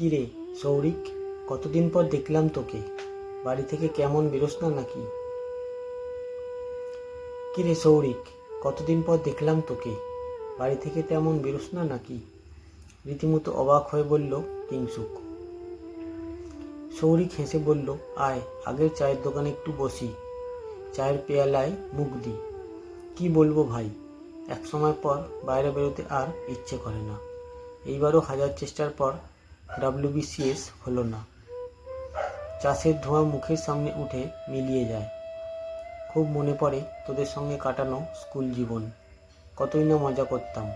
কি রে সৌরিক, কতদিন পর দেখলাম তোকে। বাড়ি থেকে কেমন বেরোস না নাকি? কি রে সৌরিক, কতদিন পর দেখলাম তোকে। বাড়ি থেকে তেমন বেরোস না নাকি? রীতিমতো অবাক হয়ে বলল কিংসুক। সৌরিক হেসে বলল, আয় আগের চায়ের দোকানে একটু বসি, চায়ের পেয়ালায় মুখ দি। কি বলবো ভাই, এক সময় পর বাইরে বেরোতে আর ইচ্ছে করে না। এইবারও হাজার চেষ্টার পর WBCS হলো না। চাষের ধোঁয়া মুখের সামনে উঠে মিলিয়ে যায়। খুব মনে পড়ে তোদের সঙ্গে কাটানো স্কুল জীবন। কতই না মজা করতাম।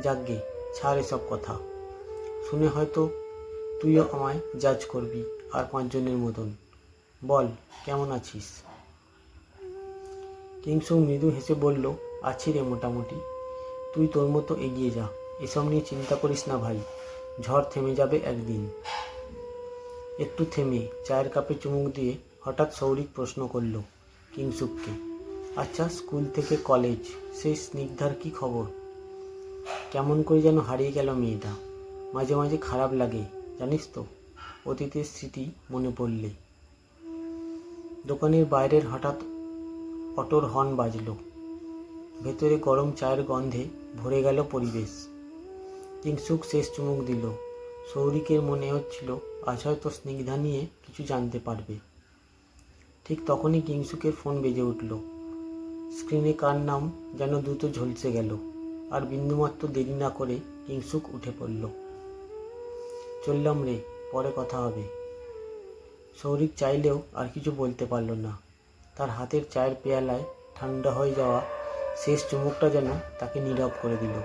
যাকগে, ছাড় এসব কথা। শুনে হয়তো তুইও আমায় জাজ করবি আর 5 জনের মতন। বল, কেমন আছিস? কিংসুক মৃদু হেসে বলল, আছি রে মোটামুটি। তুই তোর মতো এগিয়ে যা, এসব নিয়ে চিন্তা করিস না ভাই। ঝড় থেমে যাবে একদিন। একটু থেমে চায়ের কাপে চুমুক দিয়ে হঠাৎ সৌরিক প্রশ্ন করল কিংসুককে, আচ্ছা স্কুল থেকে কলেজ, সেই স্নিগ্ধার কি খবর? কেমন করে যেন হারিয়ে গেল মেয়েটা। মাঝে মাঝে খারাপ লাগে জানিস তো, অতীতের স্মৃতি মনে পড়লে। দোকানের বাইরের হঠাৎ অটোর হর্ন বাজল। ভেতরে গরম চায়ের গন্ধে ভরে গেল পরিবেশ। কিংসুক শেষ চুমুক দিল। সৌরিকের মনে হচ্ছিল আজ হয়তো স্নিগ্ধা নিয়ে কিছু জানতে পারবে। ঠিক তখনই কিংসুকের ফোন বেজে উঠল। স্ক্রিনে কার নাম যেন দ্রুত ঝলসে গেল, আর বিন্দুমাত্র দেরি না করে কিংসুক উঠে পড়ল। চললাম রে, পরে কথা হবে। সৌরিক চাইলেও আর কিছু বলতে পারল না। তার হাতের চায়ের পেয়ালায় ঠান্ডা হয়ে যাওয়া শেষ চুমুকটা যেন তাকে নীরব করে দিল।